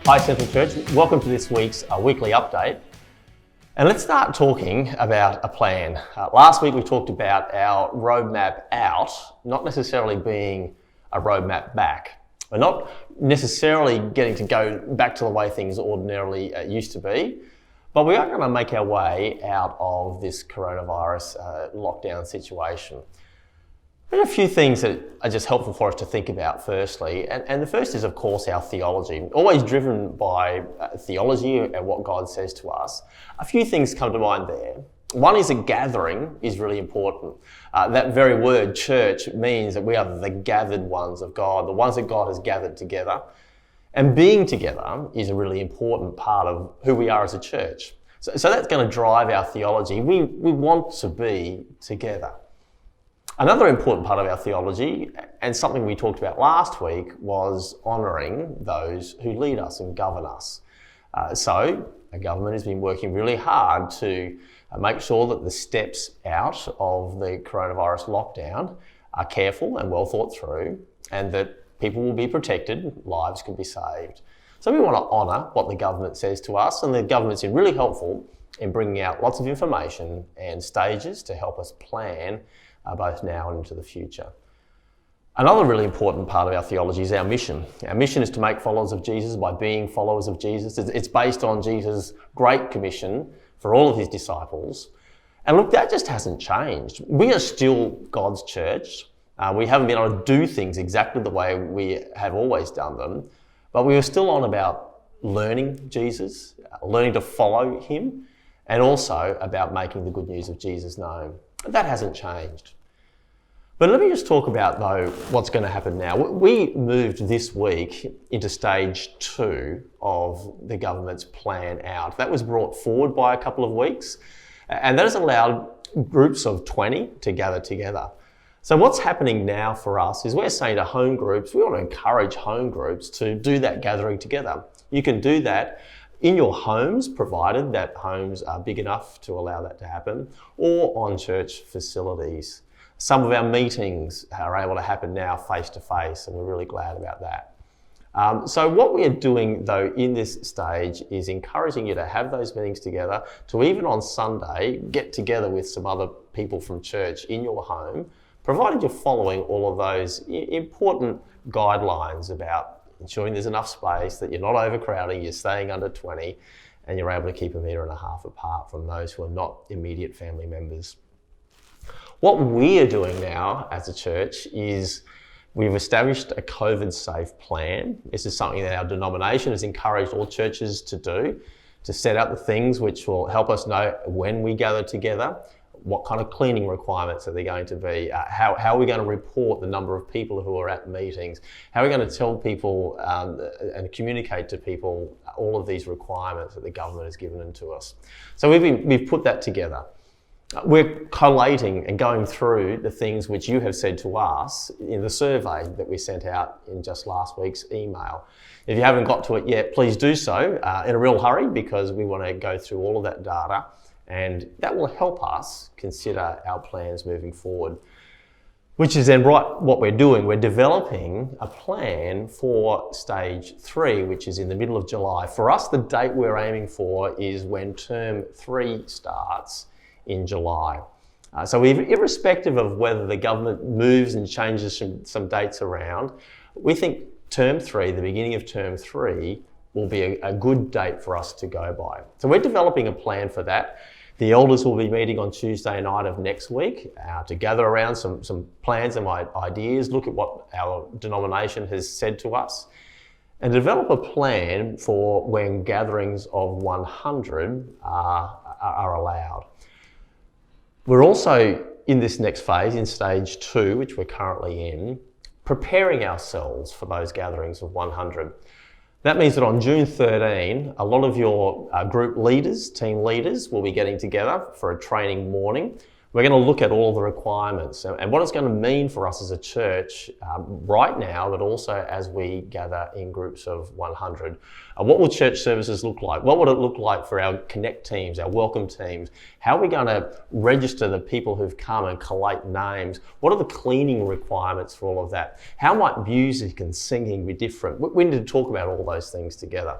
Hi Central Church, welcome to this week's weekly update. And let's start talking about a plan. Last week we talked about our roadmap out, not necessarily being a roadmap back. We're not necessarily getting to go back to the way things ordinarily used to be, but we are going to make our way out of this coronavirus lockdown situation. There are a few things that are just helpful for us to think about firstly, and the first is of course our theology. Always driven by theology and what God says to us. A few things come to mind there. One is a gathering is really important. That very word church means that we are the gathered ones of God, the ones that God has gathered together. And being together is a really important part of who we are as a church. So that's going to drive our theology. We want to be together. Another important part of our theology, and something we talked about last week, was honouring those who lead us and govern us. So our government has been working really hard to make sure that the steps out of the coronavirus lockdown are careful and well thought through, and that people will be protected, lives can be saved. So we want to honour what the government says to us, and the government's been really helpful in bringing out lots of information and stages to help us plan both now and into the future. Another really important part of our theology is our mission. Our mission is to make followers of Jesus by being followers of Jesus. It's based on Jesus' great commission for all of his disciples. And look, that just hasn't changed. We are still God's church. We haven't been able to do things exactly the way we have always done them, but we are still on about learning Jesus, learning to follow him, and also about making the good news of Jesus known. That hasn't changed. But let me just talk about, though, what's going to happen now. We moved this week into stage 2 of the government's plan out. That was brought forward by a couple of weeks, and that has allowed groups of 20 to gather together. So what's happening now for us is we're saying to home groups, we want to encourage home groups to do that gathering together. You can do that in your homes, provided that homes are big enough to allow that to happen, or on church facilities. Some of our meetings are able to happen now face to face, and we're really glad about that. So what we are doing though in this stage is encouraging you to have those meetings together, to even on Sunday get together with some other people from church in your home, provided you're following all of those important guidelines about ensuring there's enough space, that you're not overcrowding, you're staying under 20, and you're able to keep 1.5 meters apart from those who are not immediate family members. What we are doing now as a church is we've established a COVID-safe plan. This is something that our denomination has encouraged all churches to do, to set out the things which will help us know when we gather together, what kind of cleaning requirements are there going to be, how are we going to report the number of people who are at meetings, how are we going to tell people and communicate to people all of these requirements that the government has given to us. So we've put that together. We're collating and going through the things which you have said to us in the survey that we sent out in just last week's email. If you haven't got to it yet, please do so in a real hurry, because we want to go through all of that data, and that will help us consider our plans moving forward. Which is then what we're doing. We're developing a plan for stage 3, which is in the middle of July. For us, the date we're aiming for is when term 3 starts in July. So irrespective of whether the government moves and changes some dates around, we think term 3, the beginning of term 3, will be a good date for us to go by. So we're developing a plan for that. The elders will be meeting on Tuesday night of next week to gather around some plans and ideas, look at what our denomination has said to us, and develop a plan for when gatherings of 100 are allowed. We're also in this next phase, in stage 2, which we're currently in, preparing ourselves for those gatherings of 100. That means that on June 13, a lot of your group leaders, team leaders, will be getting together for a training morning. We're going to look at all the requirements and what it's going to mean for us as a church right now, but also as we gather in groups of 100. What will church services look like? What would it look like for our connect teams, our welcome teams? How are we going to register the people who've come and collate names? What are the cleaning requirements for all of that? How might music and singing be different? We need to talk about all those things together.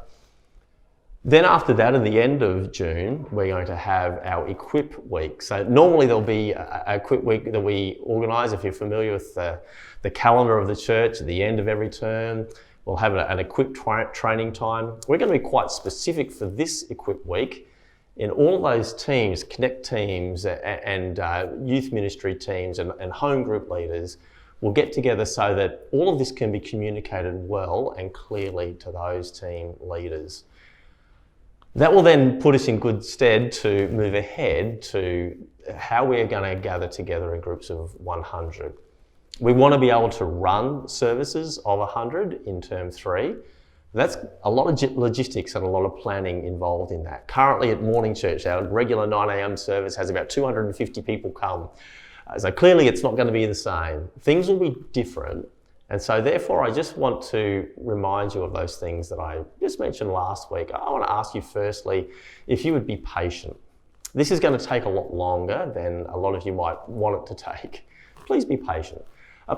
Then after that, at the end of June, we're going to have our Equip Week. So normally there'll be a Equip Week that we organise. If you're familiar with the calendar of the church, at the end of every term, we'll have an Equip training time. We're going to be quite specific for this Equip Week. In all those teams, Connect teams and youth ministry teams and home group leaders will get together so that all of this can be communicated well and clearly to those team leaders. That will then put us in good stead to move ahead to how we are going to gather together in groups of 100. We want to be able to run services of 100 in term 3. That's a lot of logistics and a lot of planning involved in that. Currently at Morning Church, our regular 9 a.m. service has about 250 people come. So clearly it's not going to be the same. Things will be different. And so therefore, I just want to remind you of those things that I just mentioned last week. I want to ask you firstly, if you would be patient. This is going to take a lot longer than a lot of you might want it to take. Please be patient.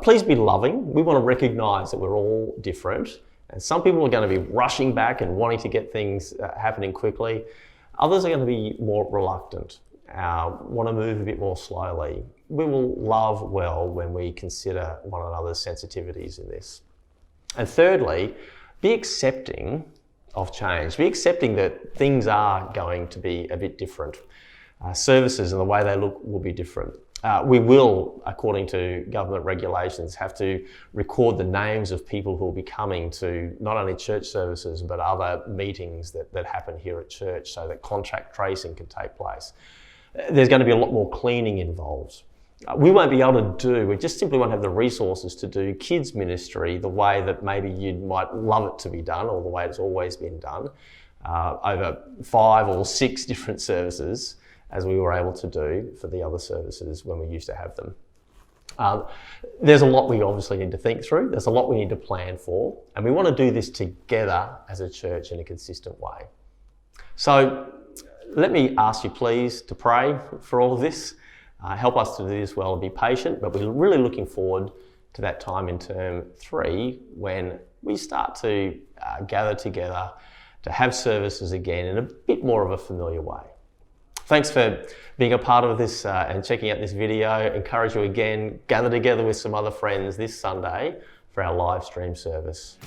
Please be loving. We want to recognize that we're all different. And some people are going to be rushing back and wanting to get things happening quickly. Others are going to be more reluctant, want to move a bit more slowly. We will love well when we consider one another's sensitivities in this. And thirdly, be accepting of change. Be accepting that things are going to be a bit different. Services and the way they look will be different. We will, according to government regulations, have to record the names of people who will be coming to not only church services but other meetings that happen here at church so that contact tracing can take place. There's going to be a lot more cleaning involved. We won't be able to we just simply won't have the resources to do kids ministry the way that maybe you might love it to be done or the way it's always been done over 5 or 6 different services as we were able to do for the other services when we used to have them. There's a lot we obviously need to think through. There's a lot we need to plan for, and we want to do this together as a church in a consistent way. So let me ask you please to pray for all of this. Help us to do this well and be patient, but we're really looking forward to that time in term 3 when we start to gather together to have services again in a bit more of a familiar way. Thanks for being a part of this and checking out this video. Encourage you again, gather together with some other friends this Sunday for our live stream service.